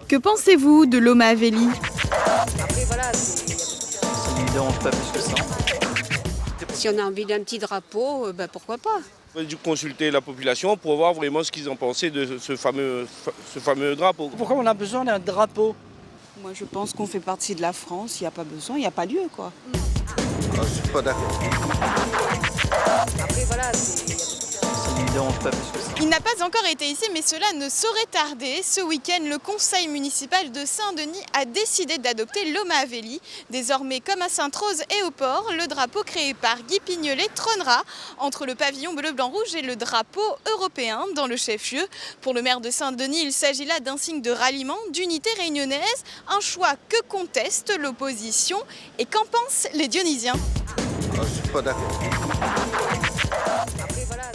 Que pensez-vous de l'Oma Veli? Après, voilà, Ça ne me dérange pas plus que ça. si on a envie d'un petit drapeau, pourquoi pas? Il faut dû consulter la population pour voir vraiment ce qu'ils en pensaient de ce fameux drapeau. Pourquoi on a besoin d'un drapeau? Moi, je pense qu'on fait partie de la France, il n'y a pas besoin, il n'y a pas lieu, quoi. Je ne suis pas d'accord. Après, voilà, Ça ne me dérange pas plus que ça. Il n'a pas encore été ici, mais cela ne saurait tarder. Ce week-end, le conseil municipal de Saint-Denis a décidé d'adopter l'Oma Veli. Désormais, comme à Sainte-Rose et au port, le drapeau créé par Guy Pignolet trônera entre le pavillon bleu-blanc-rouge et le drapeau européen dans le chef-lieu. Pour le maire de Saint-Denis, il s'agit là d'un signe de ralliement, d'unité réunionnaise, un choix que conteste l'opposition. Et qu'en pensent les Dionysiens? Je ne suis pas d'accord.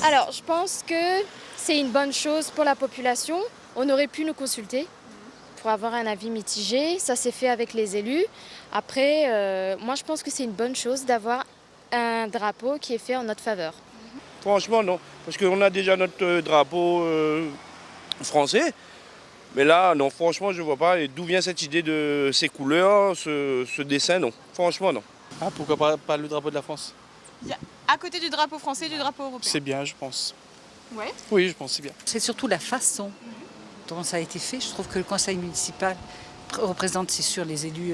Alors, je pense que c'est une bonne chose pour la population. On aurait pu nous consulter pour avoir un avis mitigé. Ça s'est fait avec les élus. Après, moi, je pense que c'est une bonne chose d'avoir un drapeau qui est fait en notre faveur. Franchement, non. Parce qu'on a déjà notre drapeau français. Mais là, non, franchement, je ne vois pas. Et d'où vient cette idée de ces couleurs, ce dessin, non. Franchement, non. Ah, pourquoi pas le drapeau de la France? À côté du drapeau français et du drapeau européen. C'est bien, je pense. Ouais. Oui, je pense que c'est bien. C'est surtout la façon dont ça a été fait. Je trouve que le conseil municipal représente, c'est sûr, les élus,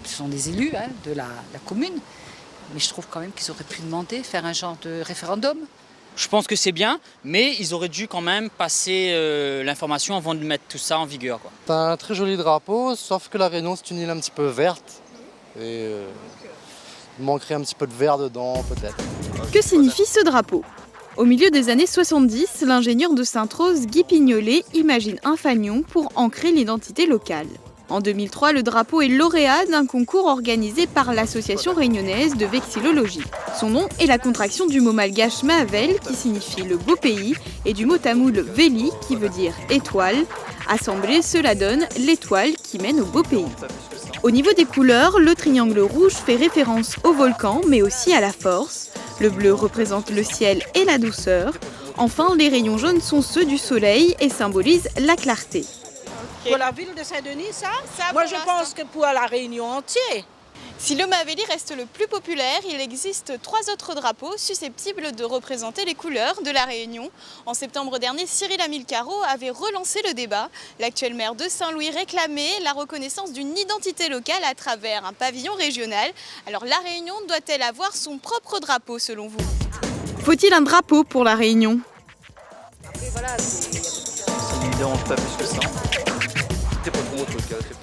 ce sont des élus de la commune, mais je trouve quand même qu'ils auraient pu demander, faire un genre de référendum. Je pense que c'est bien, mais ils auraient dû quand même passer l'information avant de mettre tout ça en vigueur, quoi. C'est un très joli drapeau, sauf que la Réunion c'est une île un petit peu verte. Et il manquerait un petit peu de vert dedans peut-être. Que signifie ce drapeau? Au milieu des années 70, l'ingénieur de Sainte-Rose, Guy Pignolet, imagine un fanion pour ancrer l'identité locale. En 2003, le drapeau est lauréat d'un concours organisé par l'Association réunionnaise de vexillologie. Son nom est la contraction du mot malgache Maavel, qui signifie le beau pays, et du mot tamoul Veli, qui veut dire étoile. Assemblée, cela donne l'étoile qui mène au beau pays. Au niveau des couleurs, le triangle rouge fait référence au volcan, mais aussi à la force. Le bleu représente le ciel et la douceur. Enfin, les rayons jaunes sont ceux du soleil et symbolisent la clarté. Pour la ville de Saint-Denis, ça Moi, je pense que pour la Réunion entière. Si l'Oma Veli reste le plus populaire, il existe 3 autres drapeaux susceptibles de représenter les couleurs de la Réunion. En septembre dernier, Cyril Hamilcaro avait relancé le débat. L'actuel maire de Saint-Louis réclamait la reconnaissance d'une identité locale à travers un pavillon régional. Alors la Réunion doit-elle avoir son propre drapeau selon vous? Faut-il un drapeau pour la Réunion? Après, voilà, Ça ne me dérange pas plus que ça.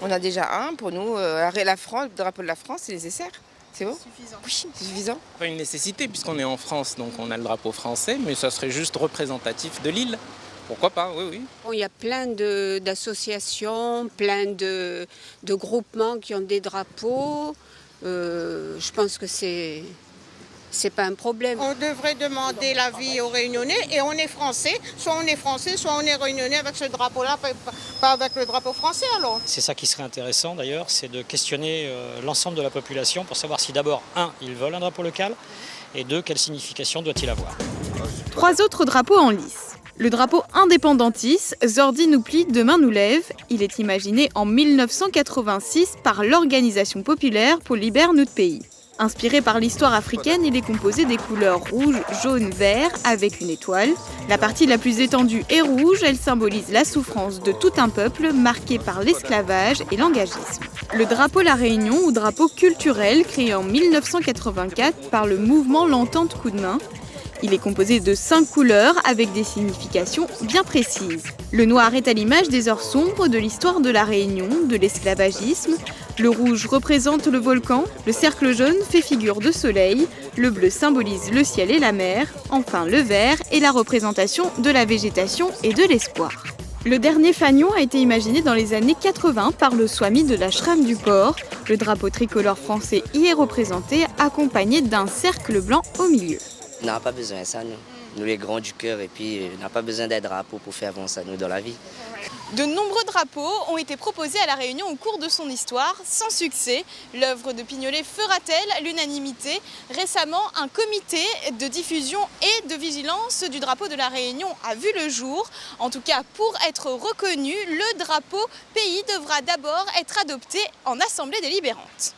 On a déjà un pour nous, la France, le drapeau de la France, c'est les SR. C'est bon? Suffisant. Oui, c'est suffisant. Pas une nécessité puisqu'on est en France, donc on a le drapeau français, mais ça serait juste représentatif de l'île. Pourquoi pas, oui, oui. Bon, il y a plein d'associations, plein de groupements qui ont des drapeaux. Je pense que c'est pas un problème. On devrait demander l'avis aux Réunionnais et on est français, soit on est Réunionnais avec ce drapeau-là, pas avec le drapeau français alors. C'est ça qui serait intéressant d'ailleurs, c'est de questionner l'ensemble de la population pour savoir si d'abord, 1, ils veulent un drapeau local et 2, quelle signification doit-il avoir. 3 autres drapeaux en lice. Le drapeau indépendantiste, Zordi nous plie, demain nous lève. Il est imaginé en 1986 par l'Organisation populaire pour libérer notre pays. Inspiré par l'histoire africaine, il est composé des couleurs rouge, jaune, vert avec une étoile. La partie la plus étendue est rouge, elle symbolise la souffrance de tout un peuple marqué par l'esclavage et l'engagisme. Le drapeau La Réunion ou drapeau culturel créé en 1984 par le mouvement L'Entente Coup de main. Il est composé de 5 couleurs avec des significations bien précises. Le noir est à l'image des heures sombres de l'histoire de la Réunion, de l'esclavagisme. Le rouge représente le volcan, le cercle jaune fait figure de soleil, le bleu symbolise le ciel et la mer, enfin le vert est la représentation de la végétation et de l'espoir. Le dernier fanion a été imaginé dans les années 80 par le Swami de l'ashram du port. Le drapeau tricolore français y est représenté, accompagné d'un cercle blanc au milieu. On n'a pas besoin de ça, nous. Nous les grands du cœur, et puis on n'a pas besoin d'un drapeau pour faire avancer nous dans la vie. De nombreux drapeaux ont été proposés à La Réunion au cours de son histoire, sans succès. L'œuvre de Pignolet fera-t-elle l'unanimité? Récemment, un comité de diffusion et de vigilance du drapeau de La Réunion a vu le jour. En tout cas, pour être reconnu, le drapeau pays devra d'abord être adopté en assemblée délibérante.